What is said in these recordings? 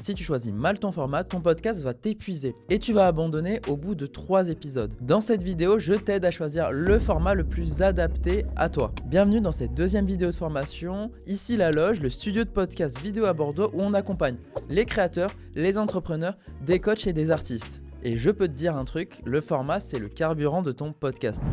si tu choisis mal ton format, ton podcast va t'épuiser et tu vas abandonner au bout de 3 épisodes. Dans cette vidéo, je t'aide à choisir le format le plus adapté à toi. Bienvenue dans cette deuxième vidéo de formation. Ici La Loge, le studio de podcast vidéo à Bordeaux où on accompagne les créateurs, les entrepreneurs, des coachs et des artistes. Et je peux te dire un truc, le format c'est le carburant de ton podcast.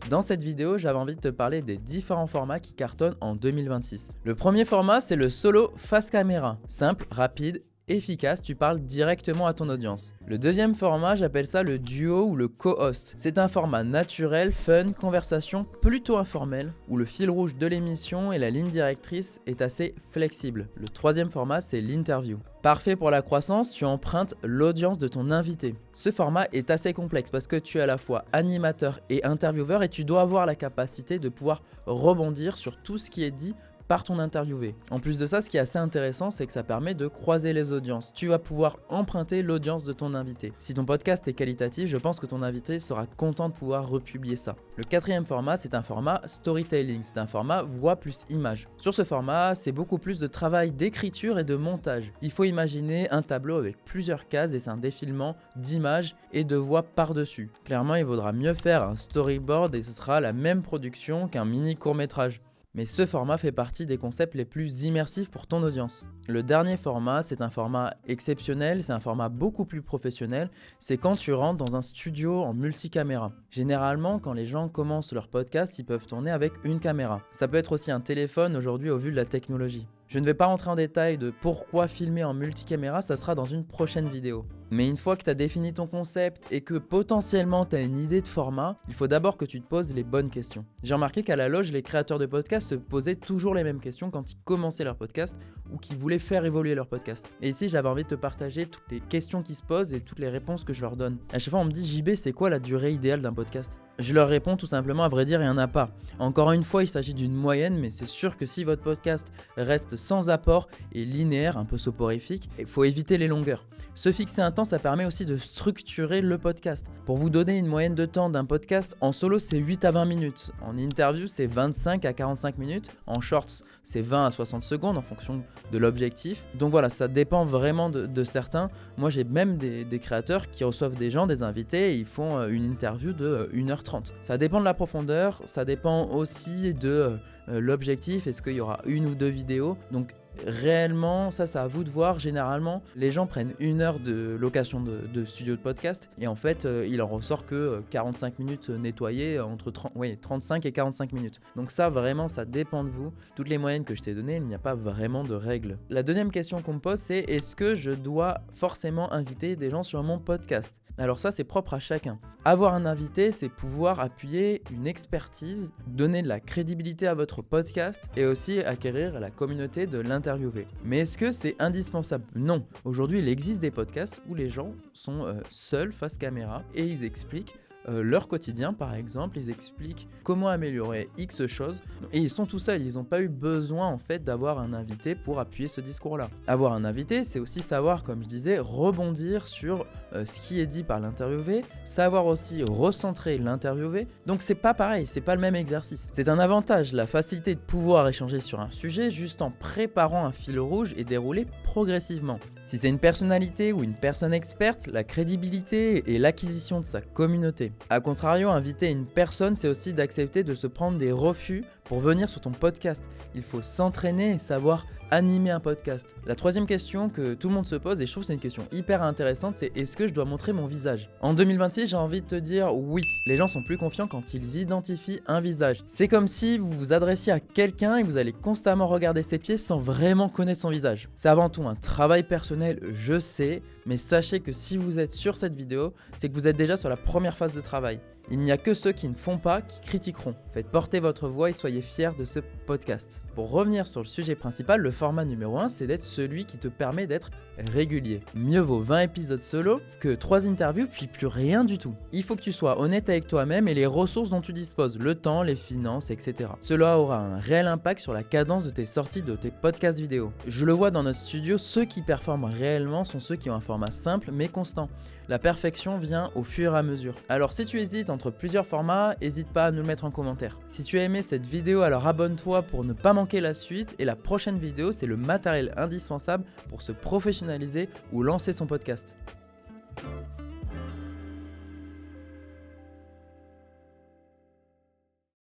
Dans cette vidéo, j'avais envie de te parler des différents formats qui cartonnent en 2026. Le premier format, c'est le solo face caméra. Simple, rapide, efficace, tu parles directement à ton audience. Le deuxième format, j'appelle ça le duo ou le co-host. C'est un format naturel, fun, conversation plutôt informelle, où le fil rouge de l'émission et la ligne directrice est assez flexible. Le troisième format, c'est l'interview. Parfait pour la croissance, tu empruntes l'audience de ton invité. Ce format est assez complexe parce que tu es à la fois animateur et intervieweur et tu dois avoir la capacité de pouvoir rebondir sur tout ce qui est dit par ton interviewé. En plus de ça, ce qui est assez intéressant, c'est que ça permet de croiser les audiences. Tu vas pouvoir emprunter l'audience de ton invité. Si ton podcast est qualitatif, je pense que ton invité sera content de pouvoir republier ça. Le quatrième format, c'est un format storytelling. C'est un format voix plus image. Sur ce format, c'est beaucoup plus de travail d'écriture et de montage. Il faut imaginer un tableau avec plusieurs cases et c'est un défilement d'images et de voix par-dessus. Clairement, il vaudra mieux faire un storyboard et ce sera la même production qu'un mini court-métrage. Mais ce format fait partie des concepts les plus immersifs pour ton audience. Le dernier format, c'est un format exceptionnel, c'est un format beaucoup plus professionnel, c'est quand tu rentres dans un studio en multicaméra. Généralement, quand les gens commencent leur podcast, ils peuvent tourner avec une caméra. Ça peut être aussi un téléphone aujourd'hui au vu de la technologie. Je ne vais pas rentrer en détail de pourquoi filmer en multicaméra, ça sera dans une prochaine vidéo. Mais une fois que tu as défini ton concept et que potentiellement tu as une idée de format, il faut d'abord que tu te poses les bonnes questions. J'ai remarqué qu'à la loge, les créateurs de podcasts se posaient toujours les mêmes questions quand ils commençaient leur podcast ou qu'ils voulaient faire évoluer leur podcast. Et ici, j'avais envie de te partager toutes les questions qui se posent et toutes les réponses que je leur donne. À chaque fois, on me dit JB, c'est quoi la durée idéale d'un podcast ? Je leur réponds tout simplement, à vrai dire, il n'y en a pas. Encore une fois, il s'agit d'une moyenne, mais c'est sûr que si votre podcast reste sans apport et linéaire, un peu soporifique, il faut éviter les longueurs. Se fixer un temps, ça permet aussi de structurer le podcast. Pour vous donner une moyenne de temps d'un podcast, en solo, c'est 8 à 20 minutes. En interview, c'est 25 à 45 minutes. En shorts, c'est 20 à 60 secondes en fonction de l'objectif. Donc voilà, ça dépend vraiment de certains. Moi, j'ai même des créateurs qui reçoivent des gens, des invités, et ils font une interview de 1h30. Ça dépend de la profondeur, ça dépend aussi de l'objectif. Est-ce qu'il y aura une ou deux vidéos ? Donc réellement, ça c'est à vous de voir. Généralement, les gens prennent 1 heure de location de studio de podcast et en fait, il en ressort que 45 minutes nettoyées entre 35 et 45 minutes. Donc ça, vraiment, ça dépend de vous. Toutes les moyennes que je t'ai données, il n'y a pas vraiment de règles. La deuxième question qu'on me pose, c'est est-ce que je dois forcément inviter des gens sur mon podcast ? Alors ça, c'est propre à chacun. Avoir un invité, c'est pouvoir appuyer une expertise, donner de la crédibilité à votre podcast et aussi acquérir la communauté de l'interviewé. Mais est-ce que c'est indispensable ? Non. Aujourd'hui, il existe des podcasts où les gens sont seuls face caméra et ils expliquent leur quotidien par exemple, ils expliquent comment améliorer X choses et ils sont tout seuls, ils n'ont pas eu besoin en fait d'avoir un invité pour appuyer ce discours-là. Avoir un invité, c'est aussi savoir, comme je disais, rebondir sur ce qui est dit par l'interviewé, savoir aussi recentrer l'interviewé. Donc c'est pas pareil, c'est pas le même exercice. C'est un avantage, la facilité de pouvoir échanger sur un sujet juste en préparant un fil rouge et dérouler progressivement. Si c'est une personnalité ou une personne experte, la crédibilité et l'acquisition de sa communauté. A contrario, inviter une personne, c'est aussi d'accepter de se prendre des refus pour venir sur ton podcast. Il faut s'entraîner et savoir animer un podcast. La troisième question que tout le monde se pose, et je trouve que c'est une question hyper intéressante, c'est est-ce que je dois montrer mon visage ? En 2026, j'ai envie de te dire oui. Les gens sont plus confiants quand ils identifient un visage. C'est comme si vous vous adressiez à quelqu'un et vous allez constamment regarder ses pieds sans vraiment connaître son visage. C'est avant tout un travail personnel, je sais, mais sachez que si vous êtes sur cette vidéo, c'est que vous êtes déjà sur la première phase de travail. Il n'y a que ceux qui ne font pas qui critiqueront. Faites porter votre voix et soyez fiers de ce podcast. Pour revenir sur le sujet principal, le format numéro 1, c'est d'être celui qui te permet d'être régulier. Mieux vaut 20 épisodes solo que 3 interviews puis plus rien du tout. Il faut que tu sois honnête avec toi-même et les ressources dont tu disposes, le temps, les finances, etc. Cela aura un réel impact sur la cadence de tes sorties de tes podcasts vidéo. Je le vois dans notre studio, ceux qui performent réellement sont ceux qui ont un format simple mais constant. La perfection vient au fur et à mesure. Alors si tu hésites entre plusieurs formats, n'hésite pas à nous le mettre en commentaire. Si tu as aimé cette vidéo, alors abonne-toi abonne-toi pour ne pas manquer la suite et la prochaine vidéo, c'est le matériel indispensable pour se professionnaliser ou lancer son podcast.